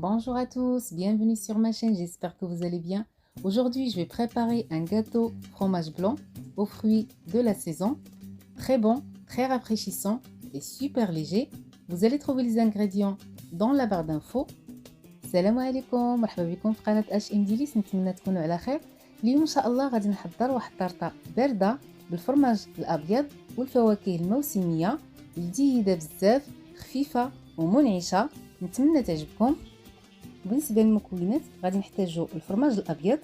Bonjour à tous, bienvenue sur ma chaîne, j'espère que vous allez bien. Aujourd'hui, je vais préparer un gâteau fromage blanc aux fruits de la saison. Très bon, très rafraîchissant et super léger. Vous allez trouver les ingrédients dans la barre d'infos. السلام عليكم، مرحبا بكم في قناة اش ام ديليس. نتمنى تكونوا على خير. اليوم ان شاء الله غادي نحضر واحد الطرطة باردة بالفرماج الابيض والفواكه الموسمية لذيذة بزاف، خفيفة ومنعشة. نتمنى تعجبكم. بالنسبه للمكونات غادي نحتاجو الفرماج الابيض،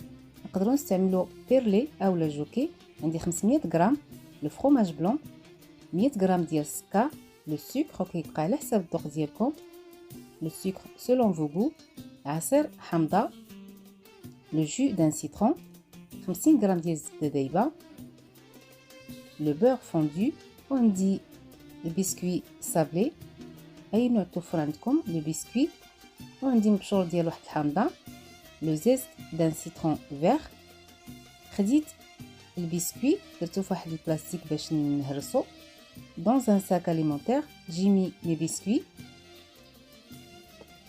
نقدروا نستعملوا بيرلي اولا جوكي. عندي 500 غرام لو فرomage بلون، 100 غرام ديال السكر، لو سكر كيبقى على حساب الذوق ديالكم، لو سكر سولون فو غو، عصير حامضه، لو جو دان سيترون، 50 غرام ديال الزبده دايبه، لو بور فوندو، وعندي البسكوي صابلي اي نوع توفر عندكم لي بسكوي، وعندي مبشور ديال واحد الحامضه، لو زيست دان سيترون فيغ. خديت البسكوي درتو في واحد البلاستيك باش نهرسو. Dans un sac alimentaire, j'ai mis mes biscuits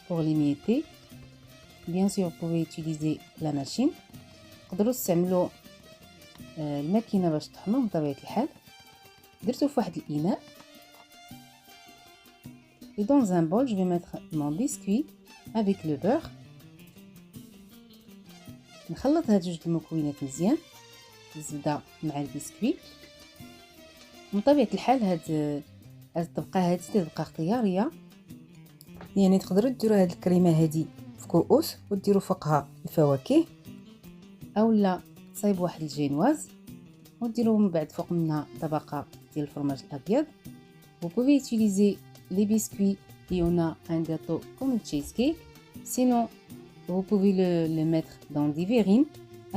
pour les mietter. Bien sûr, vous pouvez utiliser la machine. تقدروا تستعملوا الماكينه باش تطحنوا بطبيعه الحال. درتو في واحد الاناء. Et dans un bol, je vais mettre mon biscuit avec le beurre. نخلط هاد جوج المكونات مزيان، الزبده مع البسكوي. من طبيعه الحال هاد الطبقه هادي تبقى اختياريه، يعني تقدروا ديروا هاد الكريمه هادي في كؤوس وديروا فوقها الفواكه، اولا تصايبوا واحد الجينواز وديروا من بعد فوق منها طبقه ديال الفرماج الابيض. Vous pouvez utiliser les biscuits et on a un gâteau comme le cheesecake. Sinon, vous pouvez le mettre dans des verrines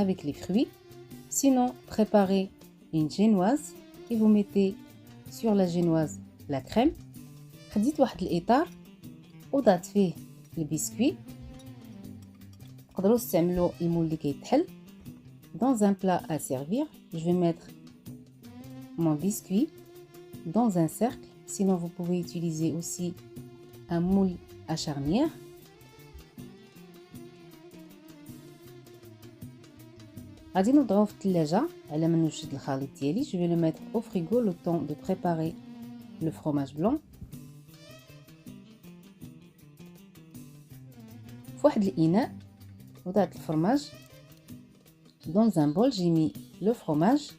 avec les fruits. Sinon, préparez une génoise et vous mettez sur la génoise la crème. خديت واحد الإطار وضعت فيه البسكوي. تقدروا تستعملوا المول اللي كيتحل. Dans un plat à servir, je vais mettre mon biscuit dans un cercle. Sinon, vous pouvez utiliser aussi un moule à charnière. غادي نوضعوه في الثلاجة على ما نوجد الخليط ديالي. Je vais le mettre au frigo le temps de préparer le fromage blanc. في واحد الإناء وضعت الفرماج. Dans un bol, j'ai mis le fromage.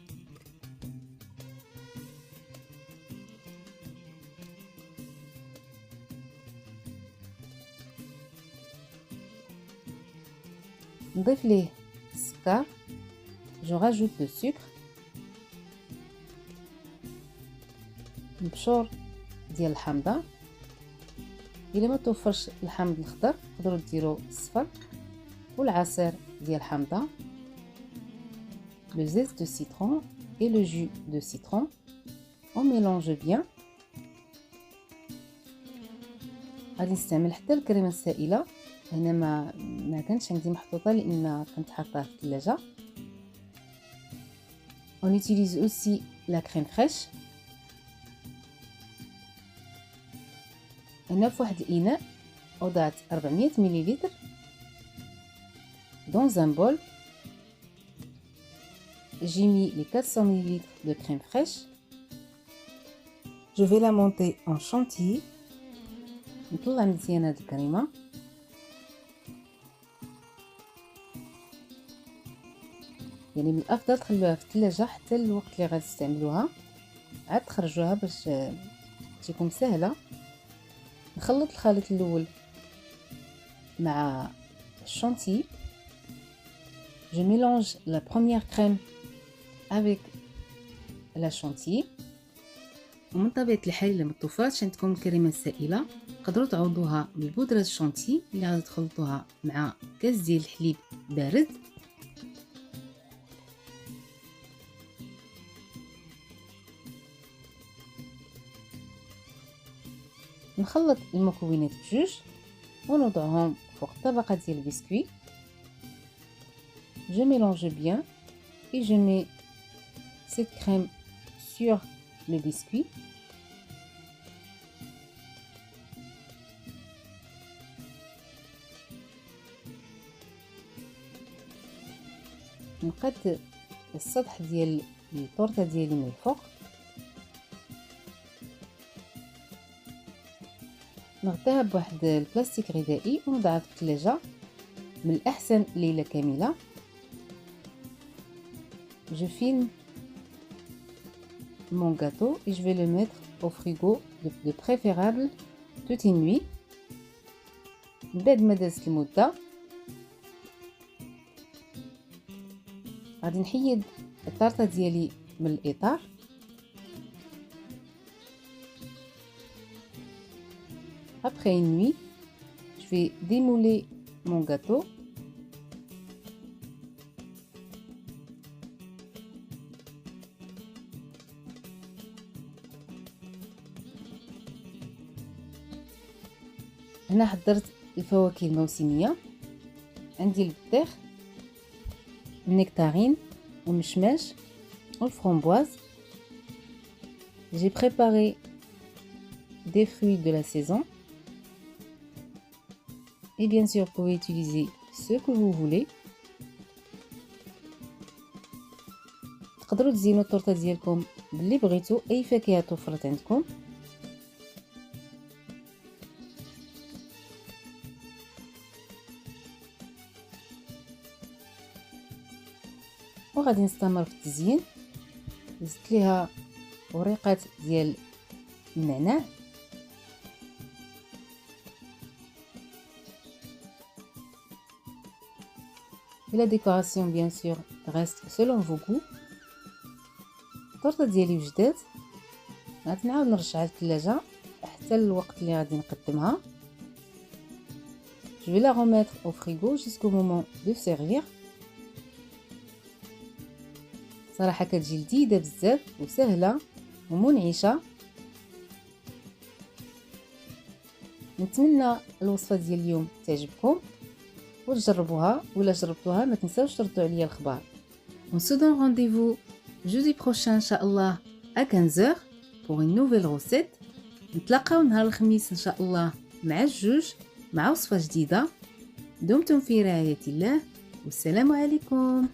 نضيف ليه السكر. Je rajoute le sucre. مبشور ديال الحامضه. الا ما توفرش الحامض الخضر تقدروا ديروا الصفر، والعصير ديال الحامضه، le zeste de citron et le jus de citron. On mélange bien. غادي نستعمل حتى الكريمه السائله. هنا ما كانتش عندي محطوطه لان كنت حاطاها في الثلاجه. On utilise aussi la crème fraîche. هنا في واحد الإناء وضعت 400 مليلتر. Dans un bol, j'ai mis les 400 ml de crème fraîche. Je vais la monter en chantilly. نطلع مزيان هاد الكريمه. يعني من الافضل تخلوها في الثلاجه حتى الوقت اللي غادي تستعملوها، عاد تخرجوها باش تكون سهله. نخلط الخليط الاول مع الشانتي. Je mélange la première crème avec la chantilly. ومن طبيعه الحال الا مطوفاتش عندكم الكريمه السائله تقدروا تعوضوها بالبودره الشانتي اللي غادي تخلطوها مع كاس ديال الحليب بارد. نخلط المكونات بجوج ونوضعهم فوق طبقه ديال البسكوي. Je mélange bien et je mets cette crème sur le biscuit. نقاد السطح ديال الطورطه ديالي من الفوق، نغطيها بواحد البلاستيك غذائي ونضعها في الثلاجه من الاحسن ليله كامله. Je filme mon gâteau et je vais le mettre au frigo de préférable toute une nuit. بعد ما دازت المده غادي نحيد الطارطه ديالي من الاطار. Après une nuit, je vais démouler mon gâteau. هنا حضرت الفواكه الموسمية، عندي البطيخ، النكتارين والمشماش والفramboise. J'ai préparé des fruits de la saison. Et bien sûr, vous pouvez utiliser ce que vous voulez. تقدروا تزينوا الطورطه ديالكم باللي بغيتو، اي فاكهه توفرت عندكم. وغادي نستمر في التزيين. زدت ليها وريقات ديال النعناع، et la décoration bien sûr reste selon vos goûts. الطورطه ديالي وجدات، غادي نعاود نرجعها للثلاجه حتى الوقت اللي غادي نقدمها. Je vais la remettre au frigo jusqu'au moment de servir. صراحه كتجي لذيذه بزاف وسهله ومنعشه. نتمنى الوصفه ديال اليوم تعجبكم وتجربوها، ولا جربتوها ما تنساوش تردوا عليا الخبر. On se donne rendez-vous jeudi prochain inchallah à 15h pour une nouvelle recette. نتلاقاو نهار الخميس ان شاء الله مع الجوج مع وصفه جديده. دمتم في رعايه الله والسلام عليكم.